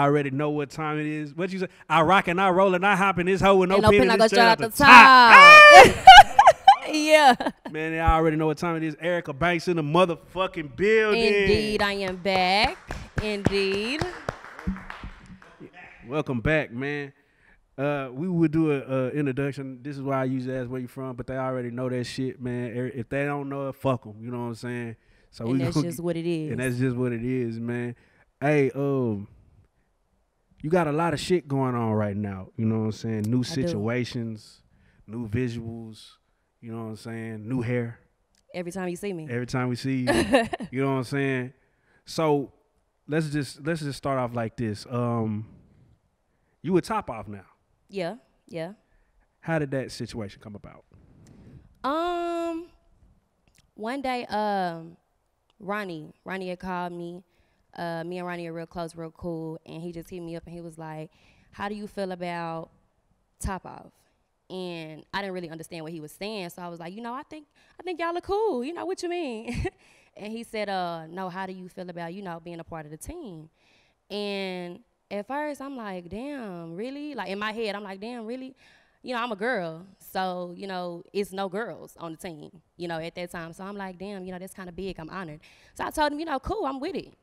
already know what time it is. What you say? I rock and I roll and I hop in this hoe with no pin. pin. I go straight out the top. Yeah. Man, they already know what time it is. Erica Banks in the motherfucking building. Indeed, I am back. Indeed. Welcome back, man. We would do a introduction. This is why I usually ask where you from, but they already know that shit, man. If they don't know it, fuck them. You know what I'm saying? So and that's just what it is. And that's just what it is, man. Hey, you got a lot of shit going on right now. You know what I'm saying? New situations, new visuals. You know what I'm saying? New hair. Every time you see me. Every time we see you. You know what I'm saying? So let's just start off like this. You a top off now. Yeah. How did that situation come about? One day, Ronnie had called me. Me and Ronnie are real close, real cool, and he just hit me up and he was like, "How do you feel about top off?" And I didn't really understand what he was saying, so I was like, I think y'all are cool. What you mean? And he said, "No, how do you feel about being a part of the team?" And at first, I'm like, damn, really? Like, in my head, I'm like, damn, really? I'm a girl, so, it's no girls on the team, at that time. So I'm like, damn, that's kind of big. I'm honored. So I told him, cool, I'm with it,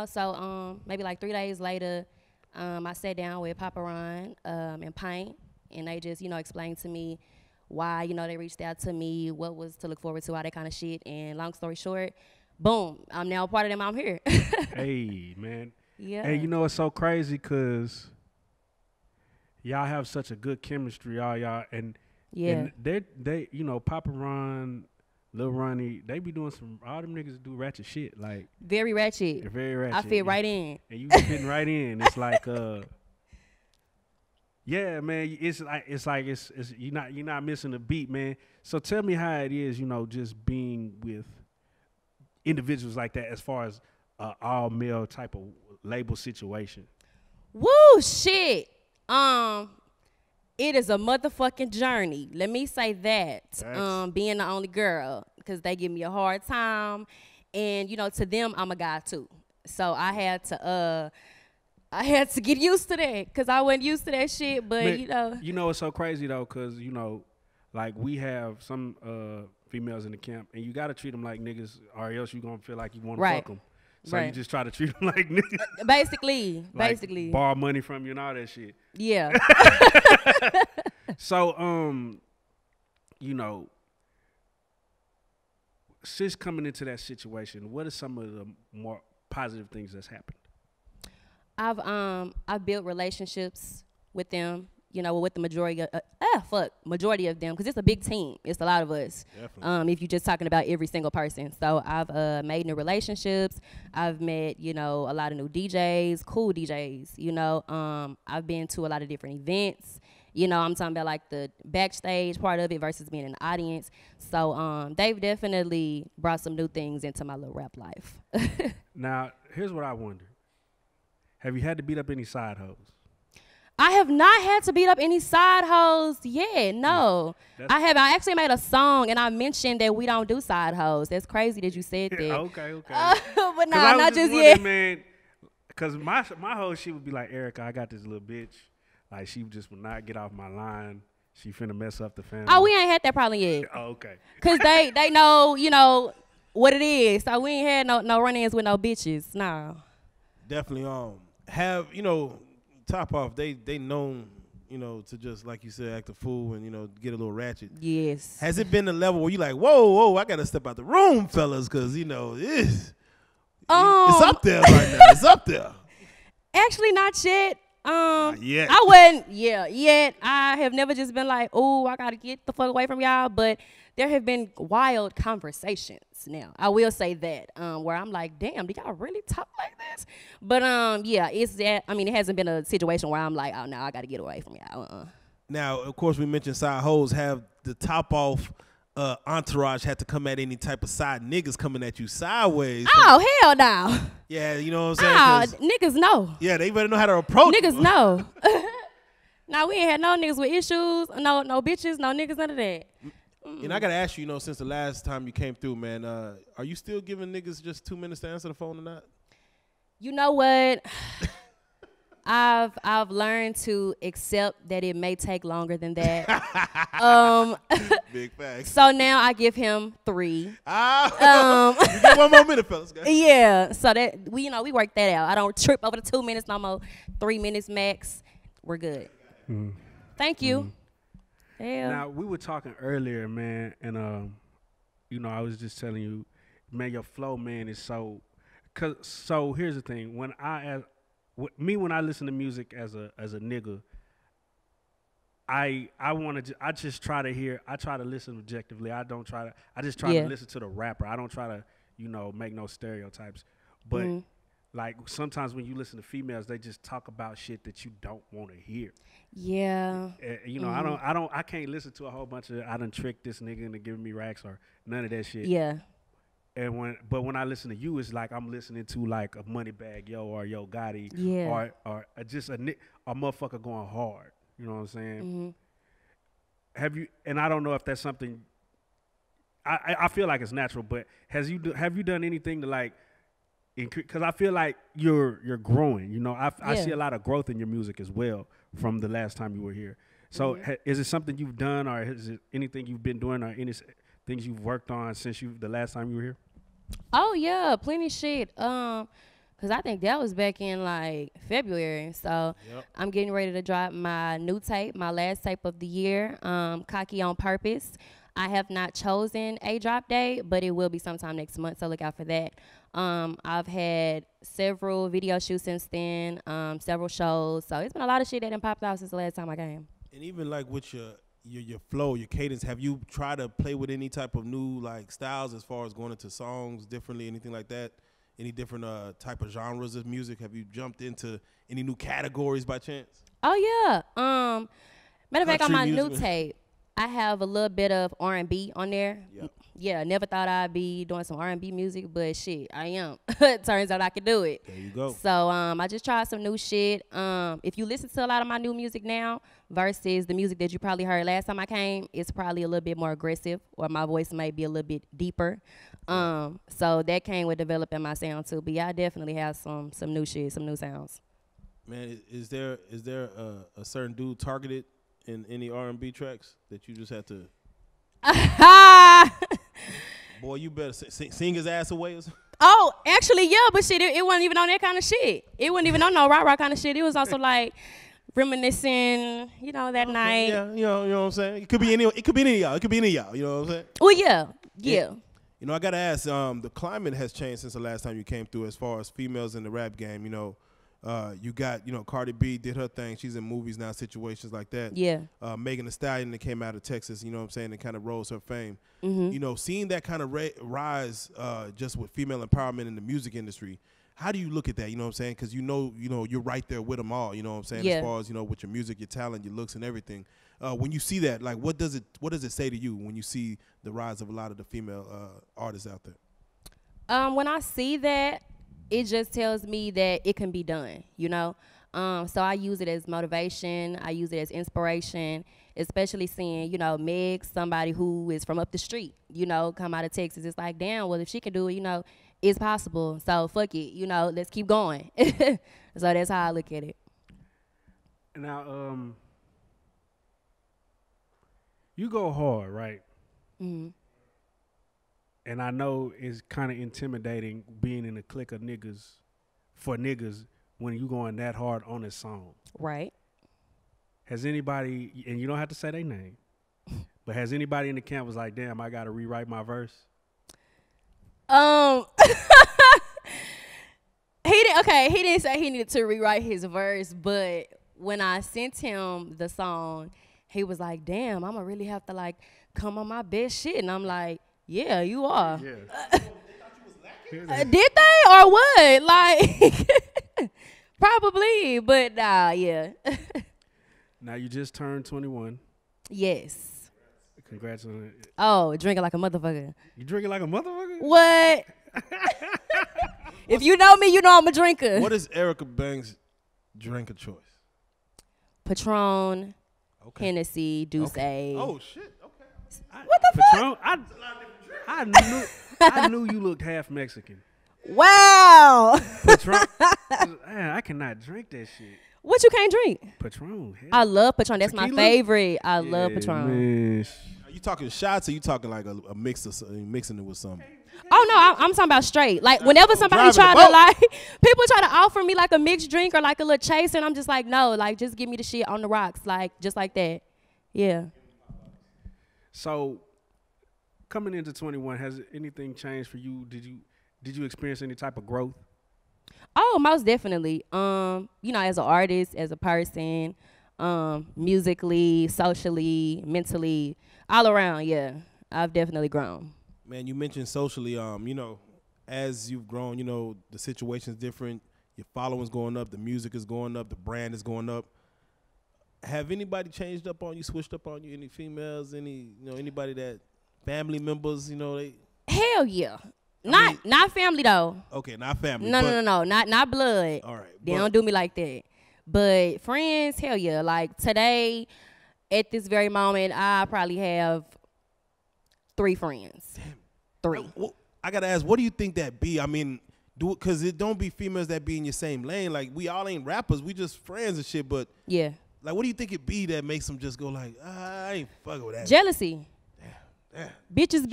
So maybe like 3 days later, I sat down with Papa Ron and Pint, and they just, explained to me why, they reached out to me, what was to look forward to, all that kind of shit. And long story short, boom, I'm now a part of them. I'm here. Hey, man. Yeah. And it's so crazy because y'all have such a good chemistry, y'all. And yeah, and they Papa Ron, Lil Ronnie, they be doing all them niggas do ratchet shit. Like very ratchet. They're very ratchet. I fit right in. And you fitting right in. It's like yeah, man, it's you're not missing a beat, man. So tell me how it is, just being with individuals like that as far as all male type of label situation. Woo, shit. It is a motherfucking journey. Let me say that. Being the only girl, because they give me a hard time, and to them, I'm a guy too. So I had to get used to that, because I wasn't used to that shit. But man, it's so crazy though, because like we have some females in the camp, and you gotta treat them like niggas, or else you gonna feel like you want to fuck them. So you just try to treat them like niggas. Basically. Borrow money from you and all that shit. Yeah. So, since coming into that situation, what are some of the more positive things that's happened? I've built relationships with them. With the majority of them, because it's a big team. It's a lot of us. Definitely. If you're just talking about every single person. So I've made new relationships. I've met, a lot of new DJs, cool DJs. I've been to a lot of different events. I'm talking about like the backstage part of it versus being in the audience. So they've definitely brought some new things into my little rap life. Now, here's what I wonder. Have you had to beat up any side hoes? I have not had to beat up any side hoes yet. No, I haven't. I actually made a song and I mentioned that we don't do side hoes. That's crazy that you said that. Okay. But no, not just yet. Man, because my whole shit would be like, Erica, I got this little bitch. Like, she just would not get off my line. She finna mess up the family. Oh, we ain't had that problem yet. Oh, okay. Because they know, what it is. So we ain't had no run-ins with no bitches. No. Definitely have, top off, they known, to just, like you said, act a fool and, get a little ratchet. Yes. Has it been a level where you like, whoa, I got to step out the room, fellas, because, it's up there right now. It's up there. Actually, not yet. Yet. I wasn't, yet. I have never just been like, oh, I got to get the fuck away from y'all. But there have been wild conversations now. I will say that, where I'm like, damn, do y'all really talk like this? But, it's that. I mean, it hasn't been a situation where I'm like, oh, no, I got to get away from y'all. Now, of course, we mentioned side hoes. Have the top off entourage had to come at any type of side niggas coming at you sideways? Oh, hell no. Yeah, you know what I'm saying? Niggas know. Yeah, they better know how to approach niggas know. Now, we ain't had no niggas with issues, no bitches, no niggas, none of that. And I got to ask you, since the last time you came through, man, are you still giving niggas just 2 minutes to answer the phone or not? You know what? I've learned to accept that it may take longer than that. Big facts. So now I give him 3. You get 1 more minute, fellas. Guys. Yeah. So that we work that out. I don't trip over the 2 minutes no more. 3 minutes max. We're good. Thank you. Yeah. Now we were talking earlier, man, and I was just telling you, man, your flow, man, is so. So here's the thing: when I listen to music as a nigga, I just try to listen objectively. I just try to listen to the rapper. I don't try to make no stereotypes. But like sometimes when you listen to females, they just talk about shit that you don't want to hear. Yeah. I can't listen to a whole bunch of I done tricked this nigga into giving me racks or none of that shit. Yeah. And when I listen to you, it's like I'm listening to like a Moneybagg Yo or Yo Gotti, or just a motherfucker going hard. You know what I'm saying? Have you? And I don't know if that's something. I feel like it's natural, but have you done anything to like? Because I feel like you're growing. I see a lot of growth in your music as well from the last time you were here. So is it something you've done, or is it anything you've been doing, or any things you've worked on since the last time you were here? Oh yeah, plenty shit. Cause I think that was back in like February. So I'm getting ready to drop my new tape, my last tape of the year, Cocky on Purpose. I have not chosen a drop date, but it will be sometime next month, so look out for that. I've had several video shoots since then, several shows. So it's been a lot of shit that done popped out since the last time I came. And even like with your flow, your cadence, have you tried to play with any type of new like styles as far as going into songs differently, anything like that? Any different type of genres of music? Have you jumped into any new categories by chance? Oh yeah. Matter of fact, on my music. new tape, I have a little bit of R&B on there. Yep. Yeah, never thought I'd be doing some R&B music, but shit, I am. Turns out I can do it. There you go. So I just tried some new shit. If you listen to a lot of my new music now versus the music that you probably heard last time I came, it's probably a little bit more aggressive, or my voice might be a little bit deeper. So that came with developing my sound too. But yeah, I definitely have some new shit, some new sounds. Man, is there a certain dude targeted in any R&B tracks that you just have to? Boy, you better sing his ass away or something. Oh, actually, yeah, but shit, it wasn't even on that kind of shit. It wasn't even on no rock kind of shit. It was also like reminiscing, that night. Yeah, you know what I'm saying? It could be any of y'all. It could be any of y'all, you know what I'm saying? Well, yeah. I got to ask, the climate has changed since the last time you came through as far as females in the rap game, you got, Cardi B did her thing. She's in movies now, situations like that. Yeah. Megan Thee Stallion that came out of Texas, you know what I'm saying, and kind of rose her fame. Seeing that kind of rise just with female empowerment in the music industry, how do you look at that? You know what I'm saying? Because you're right there with them all. You know what I'm saying? Yeah. As far as with your music, your talent, your looks, and everything. When you see that, like, what does it say to you when you see the rise of a lot of the female artists out there? When I see that, it just tells me that it can be done. So I use it as motivation. I use it as inspiration, especially seeing Meg, somebody who is from up the street, come out of Texas. It's like, damn, well, if she can do it, it's possible. So fuck it, let's keep going. So that's how I look at it. Now, you go hard, right? Mm-hmm. And I know it's kind of intimidating being in a clique of niggas for niggas when you going that hard on a song. Right. Has anybody, and you don't have to say their name, but has anybody in the camp was like, damn, I got to rewrite my verse? He didn't say he needed to rewrite his verse, but when I sent him the song, he was like, damn, I'm going to really have to like come on my best shit. And I'm like, yeah, you are. Yeah. Did they or what? Like, probably, but nah, yeah. Now you just turned 21. Yes. Congrats on it. Oh, drinking like a motherfucker. You drinking like a motherfucker? What? If you know me, you know I'm a drinker. What is Erica Banks' drink of choice? Patron, Hennessy, Douce. Okay. Oh shit. Okay. What the Patron, fuck? I knew you looked half Mexican. Wow. Patron, man, I cannot drink that shit. What you can't drink? Patron. Hell. I love Patron. That's my Tequila? favorite. I love Patron. Man. Are you talking shots or you talking like a mix of mixing it with something? Oh no, I'm talking about straight. Like whenever somebody driving try the to boat. like, people try to offer me like a mixed drink or like a little chaser, and I'm just like, no, like just give me the shit on the rocks, like just like that. Yeah. So, coming into 21, has anything changed for you? Did you experience any type of growth? Oh, most definitely. You know, as an artist, as a person, musically, socially, mentally, all around, yeah. I've definitely grown. Man, you mentioned socially, you know, as you've grown, you know, the situation's different, your following's going up, the music is going up, the brand is going up. Have anybody changed up on you, switched up on you? Any females, anybody that family members, they Hell yeah. Not family though. okay, not family. No, not blood. All right. They don't do me like that. But friends, hell yeah. Like today, at this very moment, I probably have 3 friends. 3. I gotta ask, what do you think that be? I mean, because it don't be females that be in your same lane. Like we all ain't rappers, we just friends and shit. But Yeah. like, what do you think it be that makes them just go like, I ain't fucking with that? Jealousy. Damn. Bitches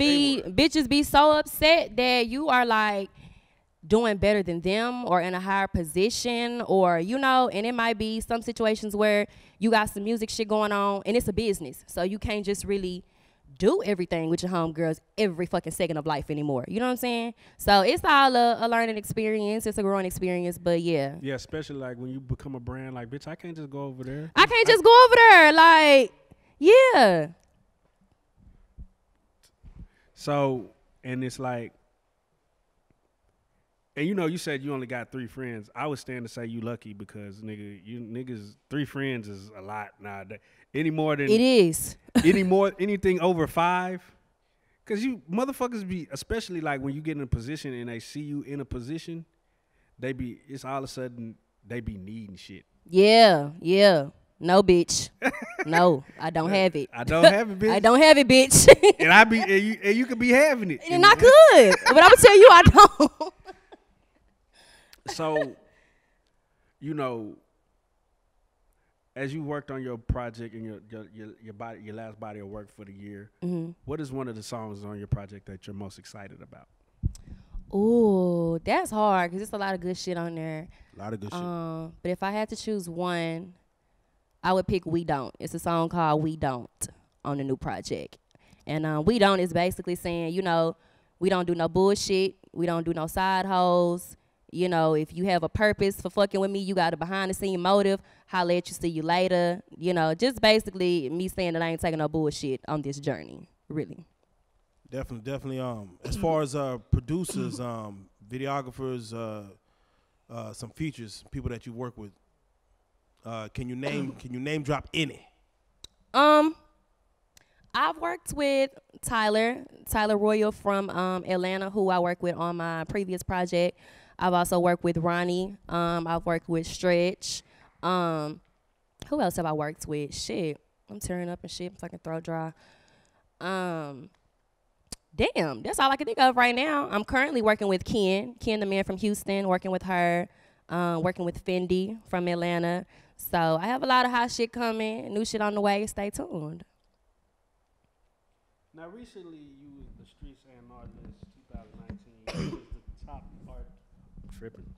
be so upset that you are like doing better than them or in a higher position, or and it might be some situations where you got some music shit going on and it's a business, so you can't just really do everything with your homegirls every fucking second of life anymore. You know what I'm saying? So it's all a learning experience. It's a growing experience, but yeah. Yeah, especially like when you become a brand, like, bitch, I can't just go over there. I can't just go over there. Like, yeah. So, and it's like, and you said you only got 3 friends. I would stand to say you lucky because niggas 3 friends is a lot nowadays. Any more than It is. anything over 5, because you motherfuckers be, especially like when you get in a position and they see you in a position, it's all of a sudden they be needing shit. Yeah. No, bitch. No, I don't have it. I don't have it, bitch. I don't have it, bitch. and you could be having it. And I could, but I'm gonna tell you I don't. So, as you worked on your project and your last body of work for the year, what is one of the songs on your project that you're most excited about? Ooh, that's hard because there's a lot of good shit on there. A lot of good shit. But if I had to choose one, I would pick We Don't. It's a song called We Don't on the new project. And We Don't is basically saying, we don't do no bullshit. We don't do no side hoes. If you have a purpose for fucking with me, you got a behind-the-scene motive, holla at you, see you later. Just basically me saying that I ain't taking no bullshit on this journey, really. Definitely. As far as producers, videographers, some features, people that you work with, can you name drop any? I've worked with Tyler Royal from Atlanta, who I worked with on my previous project. I've also worked with Ronnie. I've worked with Stretch. Who else have I worked with? Shit, I'm tearing up and shit. Fucking throat dry. Damn, that's all I can think of right now. I'm currently working with Ken, the man from Houston, working with her. Working with Fendi from Atlanta. So I have a lot of hot shit coming, new shit on the way. Stay tuned. Now, recently, you was the Streets A&R list 2019. You was the top art. Tripping.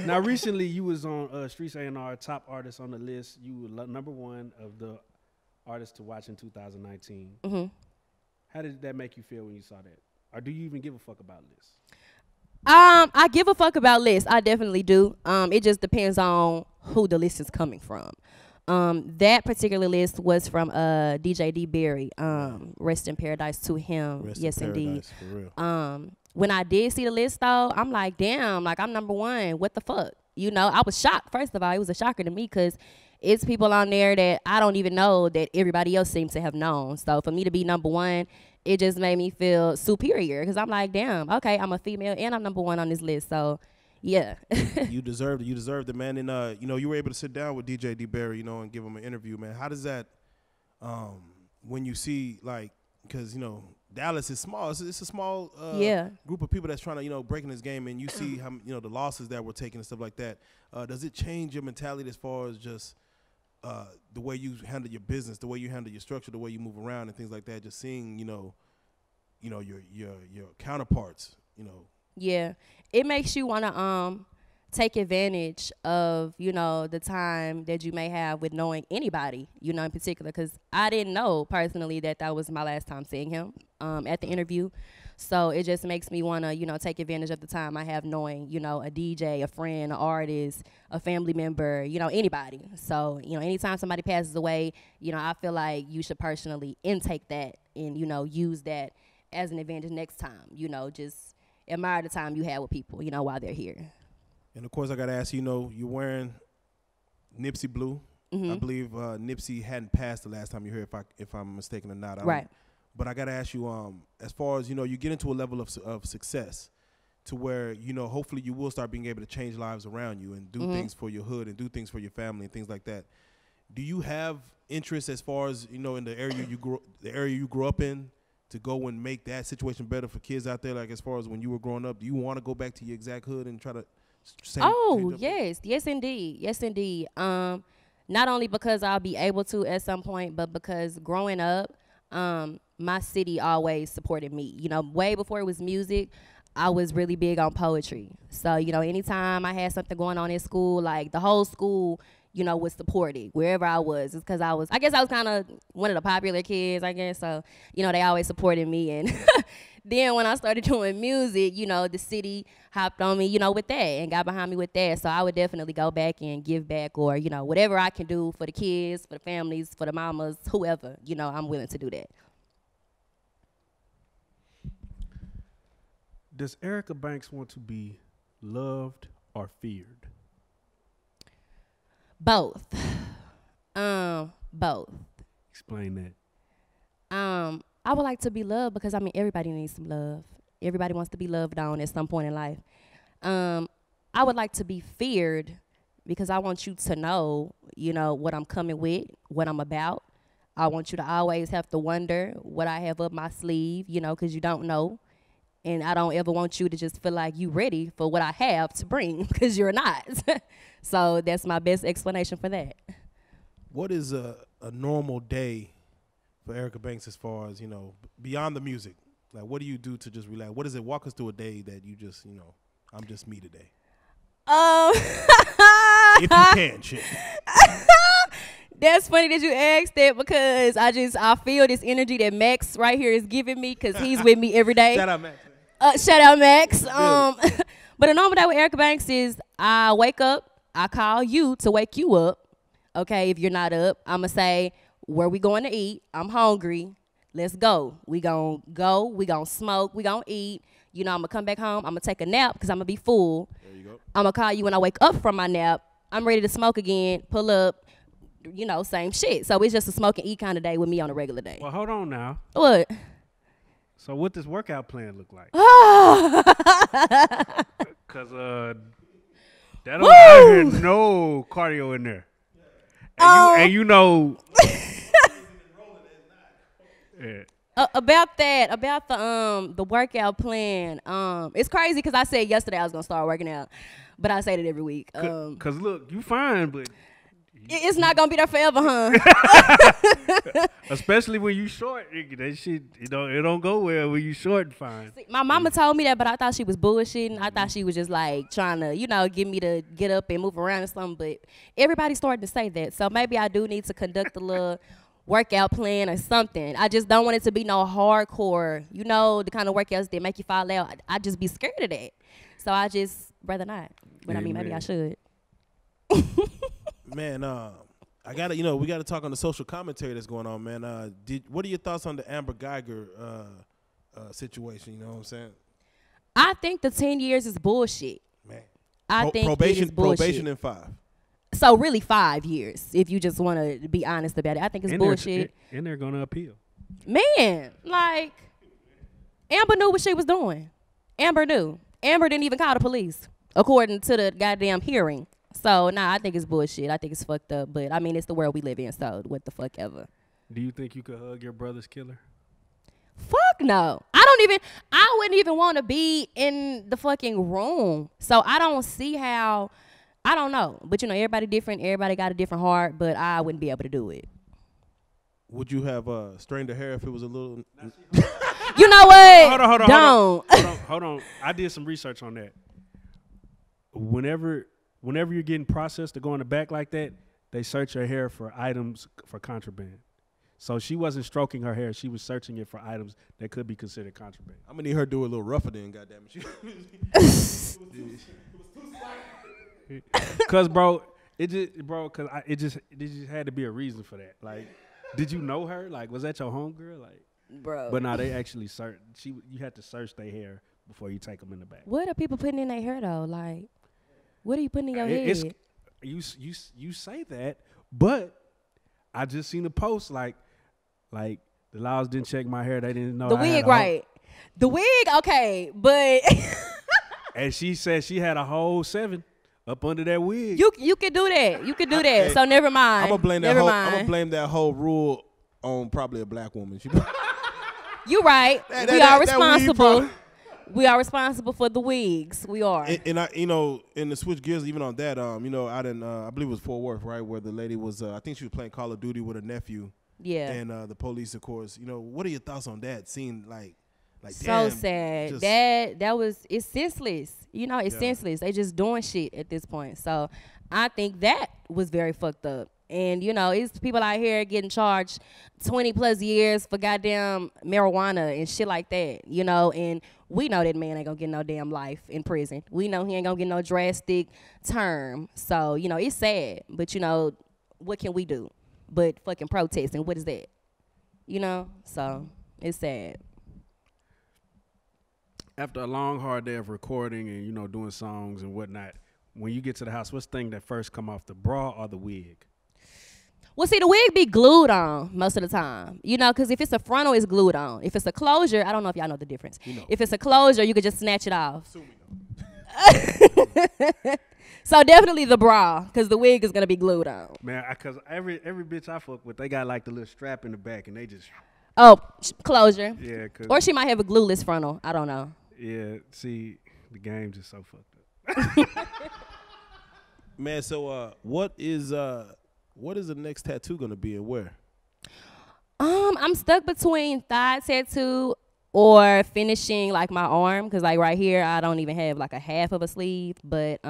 Now, recently, you was on Streets A&R top artists on the list. You were number 1 of the artists to watch in 2019. Mm-hmm. How did that make you feel when you saw that? Or do you even give a fuck about lists? I give a fuck about lists. I definitely do. It just depends on who the list is coming from. That particular list was from DJ D Berry. Rest in paradise to him. Rest yes, in indeed. paradise, for real. When I did see the list though, I'm like, damn, like I'm number 1. What the fuck? I was shocked. First of all, it was a shocker to me because it's people on there that I don't even know that everybody else seems to have known. So for me to be number 1, it just made me feel superior because I'm like, damn, okay, I'm a female and I'm number 1 on this list. So, yeah. You deserved it. You deserved it, man. And, you were able to sit down with DJ D Berry, and give him an interview, man. How does that, when you see, like, because, Dallas is small. It's a small group of people that's trying to, breaking this game, and you see how, the losses that we're taking and stuff like that. Does it change your mentality as far as just the way you handle your business, the way you handle your structure, the way you move around and things like that? Just seeing, your counterparts, Yeah, it makes you want to take advantage of, the time that you may have with knowing anybody, in particular, because I didn't know personally that was my last time seeing him at the interview. So it just makes me want to, take advantage of the time I have knowing, a DJ, a friend, an artist, a family member, anybody. So, anytime somebody passes away, I feel like you should personally intake that and, use that as an advantage next time, just admire the time you had with people, while they're here. And of course, I gotta ask you, you're wearing Nipsey blue. I believe Nipsey hadn't passed the last time you heard, if I'm mistaken or not. Right. But I gotta ask you, as far as you get into a level of success, to where hopefully you will start being able to change lives around you and do things for your hood and do things for your family and things like that. Do you have interest as far as in the area you grew up in, to go and make that situation better for kids out there? Like as far as when you were growing up, do you want to go back to your exact hood and try to? Yes, indeed. Not only because I'll be able to at some point, but because growing up, my city always supported me. Way before it was music, I was really big on poetry. So, anytime I had something going on in school, like the whole school, was supported wherever I was. It's because I guess I was kind of one of the popular kids, I guess. So, they always supported me. And then when I started doing music, the city hopped on me, with that and got behind me with that. So I would definitely go back and give back, or, whatever I can do for the kids, for the families, for the mamas, whoever, I'm willing to do that. Does Erica Banks want to be loved or feared? Both. Both. Explain that. I would like to be loved because, everybody needs some love. Everybody wants to be loved on at some point in life. I would like to be feared because I want you to know, what I'm coming with, what I'm about. I want you to always have to wonder what I have up my sleeve, because you don't know. And I don't ever want you to just feel like you ready for what I have to bring, because you're not. So that's my best explanation for that. What is a normal day for Erica Banks as far as, beyond the music? Like, what do you do to just relax? What is it? Walk us through a day that you just, I'm just me today. If you can, shit. That's funny that you asked that, because I feel this energy that Max right here is giving me, because he's with me every day. Shout out, Max. Shout out, Max. But a normal day with Erica Banks is I wake up, I call you to wake you up. Okay, if you're not up, I'm going to say, where we going to eat? I'm hungry. Let's go. We going to smoke, we going to eat. I'm going to come back home, I'm going to take a nap because I'm going to be full. There you go. I'm going to call you when I wake up from my nap. I'm ready to smoke again, pull up, same shit. So it's just a smoke and eat kind of day with me on a regular day. Well, hold on now. What? So what does workout plan look like? Because that don't I hear no cardio in there. And yeah. About the workout plan. It's crazy because I said yesterday I was gonna start working out, but I say it every week. Cause look, you fine, but it's not gonna be there forever, huh? Especially when you short, that shit it don't go well when you short and fine. See, my mama told me that, but I thought she was bullshitting. I thought she was just like trying to, get me to get up and move around or something. But everybody's starting to say that, so maybe I do need to conduct a little workout plan or something. I just don't want it to be no hardcore, the kind of workouts that make you fall out. I just be scared of that, so I just rather not. But Amen. maybe I should. Man, I gotta, we gotta talk on the social commentary that's going on, man. What are your thoughts on the Amber Geiger situation? You know what I'm saying? I think the 10 years is bullshit. Man, I think probation, it is bullshit. probation and 5. So really 5 years, if you just want to be honest about it. I think it's bullshit. And they're gonna appeal. Man, like, Amber knew what she was doing. Amber knew. Amber didn't even call the police, according to the goddamn hearing. So, I think it's bullshit. I think it's fucked up. But, it's the world we live in, so what the fuck ever. Do you think you could hug your brother's killer? Fuck Fuck no. I wouldn't even want to be in the fucking room. So I don't see how, I don't know. But you know, everybody different. Everybody got a different heart, but I wouldn't be able to do it. Would you have strained the hair if it was a little? You know what? Hold on. I did some research on that. Whenever you're getting processed to go in the back like that, they search your hair for items for contraband. So she wasn't stroking her hair; she was searching it for items that could be considered contraband. I'm gonna need her to do it a little rougher then. Goddamn it! Cause it just had to be a reason for that. Like, did you know her? Like, was that your homegirl? Like, bro. But no, they actually search. You had to search their hair before you take them in the back. What are people putting in their hair though? Like, what are you putting in your head? You say that, but I just seen a post like the Laws didn't check my hair. They didn't know the wig, right? The wig, okay, but and she said she had a whole 7 up under that wig. You could do that. You could do that. So never mind. I'm gonna blame that whole rule on probably a black woman. You right. We are responsible. We are responsible for the wigs. We are. And I, and to switch gears even on that, I believe it was Fort Worth, right, where the lady was, I think she was playing Call of Duty with her nephew. Yeah. And the police, of course, what are your thoughts on that? Seeing like so damn, sad. It's senseless. It's senseless. They just doing shit at this point. So I think that was very fucked up. And, it's people out here getting charged 20 plus years for goddamn marijuana and shit like that, and we know that man ain't gonna get no damn life in prison. We know he ain't gonna get no drastic term. So, it's sad. But, what can we do but fucking protest? And what is that? So it's sad. After a long, hard day of recording and, doing songs and whatnot, when you get to the house, what's the thing that first come off, the bra or the wig? Well, see, the wig be glued on most of the time, because if it's a frontal, it's glued on. If it's a closure, I don't know if y'all know the difference. If it's a closure, you could just snatch it off. So definitely the bra, because the wig is going to be glued on. Man, because every bitch I fuck with, they got like the little strap in the back, and they just... Oh, closure. Yeah. Or she might have a glueless frontal. I don't know. Yeah, see, the game just so fucked up. Man, so what is the next tattoo gonna be and where? I'm stuck between thigh tattoo or finishing like my arm, because like right here I don't even have like a half of a sleeve, but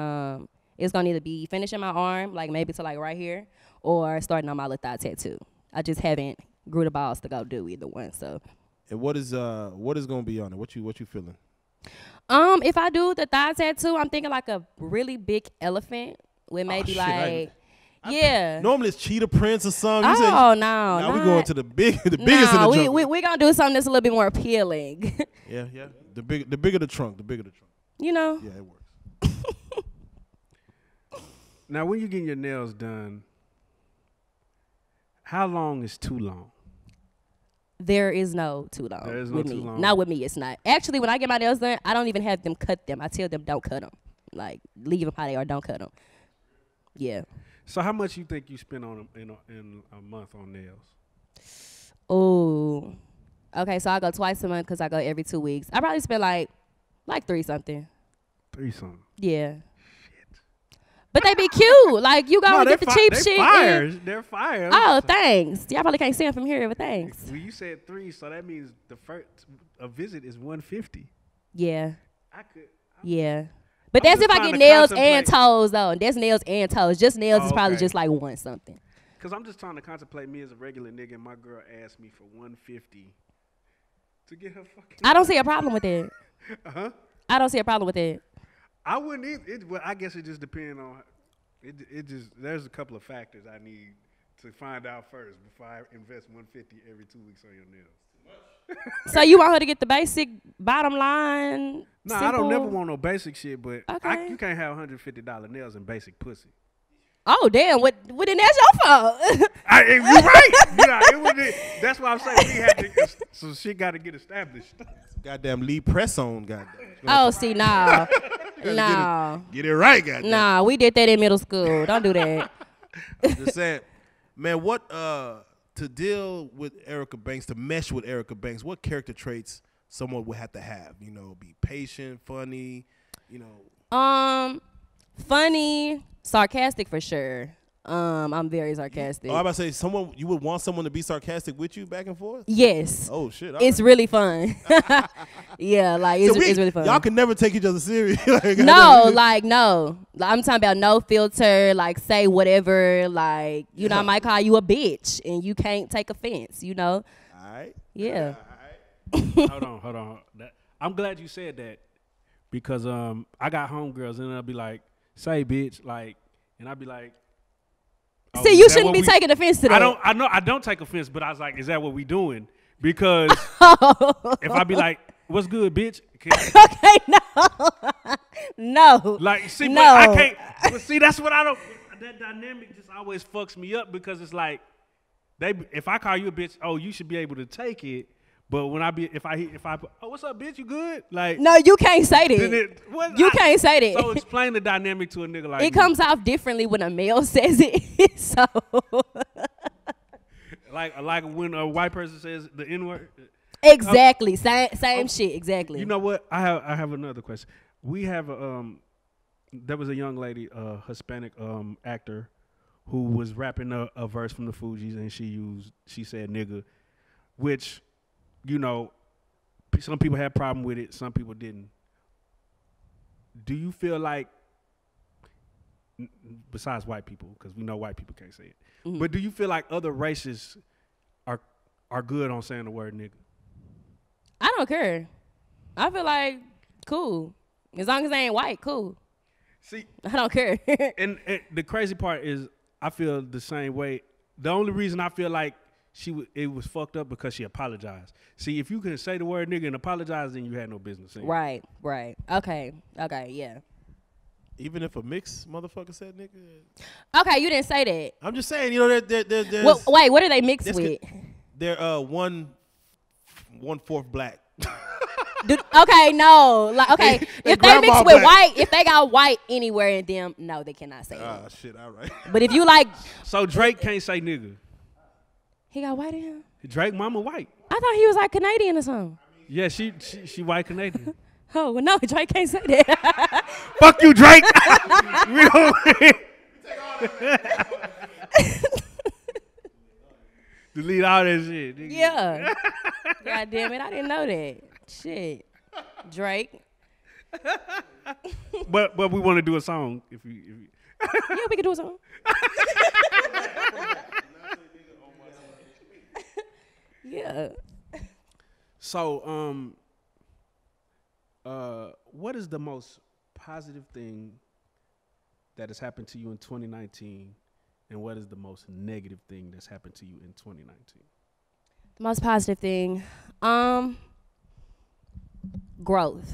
it's gonna either be finishing my arm, like maybe to like right here, or starting on my little thigh tattoo. I just haven't grew the balls to go do either one. So. And what is gonna be on it? What you feeling? If I do the thigh tattoo, I'm thinking like a really big elephant with maybe yeah. Normally it's cheetah prints or something. No. Now we going to the biggest of the trunk. We're gonna do something that's a little bit more appealing. Yeah. The bigger the trunk. Yeah, it works. Now, when you're getting your nails done, how long is too long? There is no too long. There is no too long. Not with me, it's not. Actually, when I get my nails done, I don't even have them cut them. I tell them don't cut them. Like, leave them how they are, don't cut them. Yeah. So how much you think you spend on them in a month on nails? Oh. Okay, so I go twice a month because I go every 2 weeks. I probably spend like 3 something. 3 something. Yeah. But they be cute. Like, you go and get the cheap shit. They're fire. Oh, thanks. Y'all probably can't see them from here, but thanks. Well, you said 3, so that means a visit is $150. Yeah. Yeah. I'm But that's if I get nails and contemplate. toes, though. That's nails and toes. Just nails is probably okay. just like 1 something. Because I'm just trying to contemplate me as a regular nigga, and my girl asked me for $150 to get her fucking... I don't see a problem with it. Uh-huh. I don't see a problem with it. I wouldn't either. Well, I guess it just depends on... There's a couple of factors I need to find out first before I invest $150 every 2 weeks on your nails. So you want her to get the basic bottom line? No, simple? I don't never want no basic shit, but Okay. you can't have $150 nails and basic pussy. Oh, damn. What then that's your fault. You're right. That's why I'm saying we had to... So shit got to get established. Goddamn Lee press on, goddamn. Oh, see, nah. Nah. Get it right, goddamn. Nah, we did that in middle school. Don't do that. I'm just saying, man, what to deal with Erica Banks, to mesh with Erica Banks, what character traits someone would have to have? You know, be patient, funny, you know. Funny, sarcastic for sure. I'm very sarcastic. Oh, I was about to say, you would want someone to be sarcastic with you back and forth? Yes. Oh, shit. It's really fun. Yeah, like, it's really fun. Y'all can never take each other serious. No. I'm talking about no filter, like, say whatever, like, you know, I might call you a bitch, and you can't take offense, you know? All right. Yeah. All right. Hold on. I'm glad you said that because I got homegirls, and they'll be like, say, bitch, like, and I'll be like, oh, see, you shouldn't be taking offense to that. I don't take offense, but I was like, is that what we doing? Because if I be like, what's good, bitch? Okay, no. Like, see, no. but I can't. But see, that's what I don't. That dynamic just always fucks me up because it's like, if I call you a bitch, oh, you should be able to take it. But when if I oh, what's up, bitch? You good? Like, no, you can't say that. You can't say that. So explain the dynamic to a nigga like it comes off differently when a male says it. So, like when a white person says the N-word. Exactly, same shit. Exactly. You know what? I have another question. We have there was a young lady, Hispanic actor, who was rapping a verse from the Fugees, and she said nigga, which, you know, some people had problem with it, some people didn't. Do you feel like, besides white people, because we know white people can't say it, but do you feel like other races are good on saying the word nigga? I don't care. I feel like cool. As long as they ain't white, cool. See, I don't care. and the crazy part is I feel the same way. The only reason I feel like it was fucked up because she apologized. See, if you can say the word nigga and apologize, then you had no business saying it. Right. Okay, yeah. Even if a mixed motherfucker said nigga? Okay, you didn't say that. I'm just saying, you know, there's... Well, wait, what are they mixed with? They're 1/4 black. Dude, okay, no. Like, okay, if they mix with white, if they got white anywhere in them, no, they cannot say that. Oh, shit, all right. But if you like... So Drake can't say nigga. He got white in him? Drake mama white. I thought he was like Canadian or something. Yeah, she white Canadian. Oh, well, no, Drake can't say that. Fuck you, Drake. Delete all that shit. Nigga. Yeah. God damn it, I didn't know that. Shit. Drake. But we want to do a song if you Yeah, we can do a song. Yeah. So, what is the most positive thing that has happened to you in 2019, and what is the most negative thing that's happened to you in 2019? The most positive thing, growth.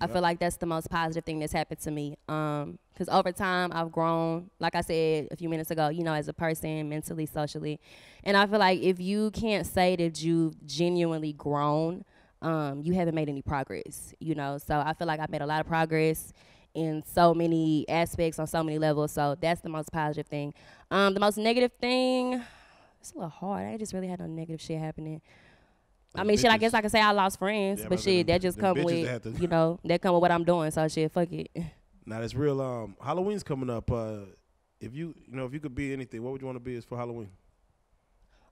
Yep. I feel like that's the most positive thing that's happened to me. Because over time, I've grown, like I said a few minutes ago, you know, as a person, mentally, socially. And I feel like if you can't say that you've genuinely grown, you haven't made any progress, you know. So I feel like I've made a lot of progress in so many aspects, on so many levels. So that's the most positive thing. The most negative thing, it's a little hard. I just really had no negative shit happening. I mean, shit, I guess I could say I lost friends, but shit, that just come with, you know, that come with what I'm doing. So shit, fuck it. Now that's real. Halloween's coming up. If you could be anything, what would you want to be as for Halloween?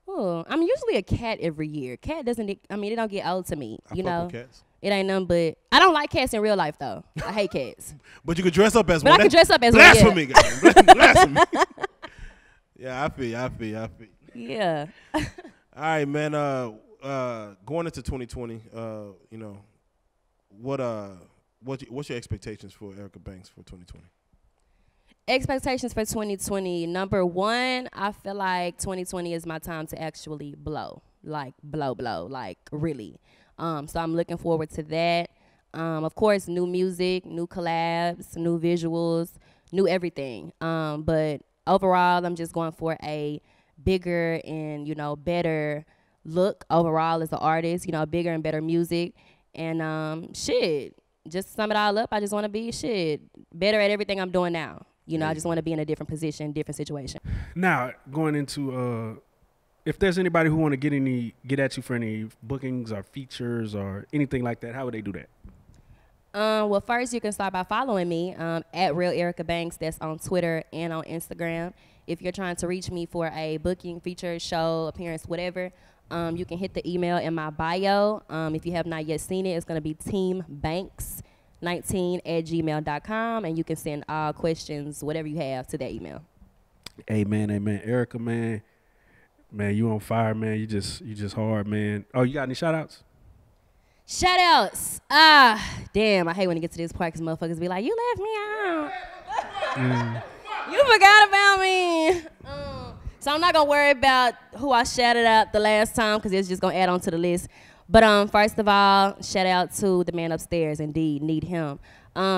Oh, I'm usually a cat every year. Cat doesn't, it don't get old to me. You know, with cats. It ain't nothing but, I don't like cats in real life though. I hate cats. But you could dress up as one. But I could dress up as blasphemy, one. Yeah. Blasphemy. Yeah, I feel. Yeah. All right, man. Going into 2020, you know, what's your expectations for Erica Banks for 2020? Expectations for 2020. Number one, I feel like 2020 is my time to actually blow, like really. So I'm looking forward to that. Of course, new music, new collabs, new visuals, new everything. But overall, I'm just going for a bigger and, you know, better look overall as an artist, you know, bigger and better music. And shit, just to sum it all up, I just want to be better at everything I'm doing now. You know, I just want to be in a different position, different situation. Now, going into if there's anybody who want to get at you for any bookings or features or anything like that, how would they do that? Well, first you can start by following me at Real Erica Banks. That's on Twitter and on Instagram. If you're trying to reach me for a booking, feature, show, appearance, whatever, you can hit the email in my bio. If you have not yet seen it, it's going to be teambanks19@gmail.com, and you can send all questions, whatever you have, to that email. Amen, amen. Erica, man, you on fire, man. You just hard, man. Oh, you got any shout outs? Shout outs. Damn, I hate when it gets to this part because motherfuckers be like, you left me out. You forgot about me. So I'm not going to worry about who I shouted out the last time because it's just going to add on to the list. But first of all, shout out to the man upstairs. Indeed, need him.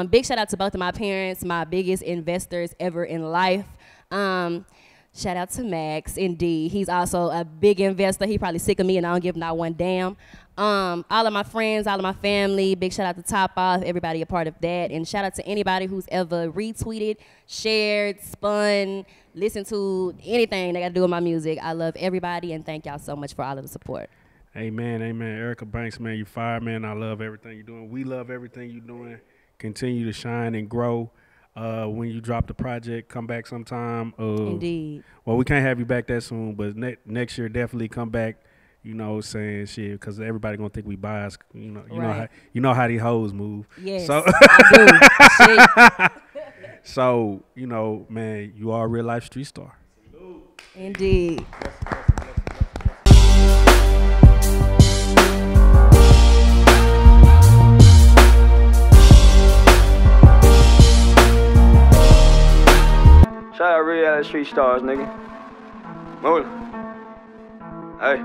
Big shout out to both of my parents, my biggest investors ever in life. Shout out to Max. Indeed, he's also a big investor. He probably sick of me and I don't give him not one damn. All of my friends, all of my family, big shout out to Top Off, everybody a part of that. And shout out to anybody who's ever retweeted, shared, spun, listened to anything that got to do with my music. I love everybody and thank y'all so much for all of the support. Amen, amen. Erica Banks, man, you fire, man. I love everything you're doing. We love everything you're doing. Continue to shine and grow. When you drop the project, come back sometime. Indeed. Well, we can't have you back that soon, but next year definitely come back. You know, saying shit, because everybody gonna think we biased. You know how these hoes move. Yes, so, I do. So you know, man, you are a real life street star. Indeed. Shout out Reallyfe Street Stars, nigga. Move. Hey.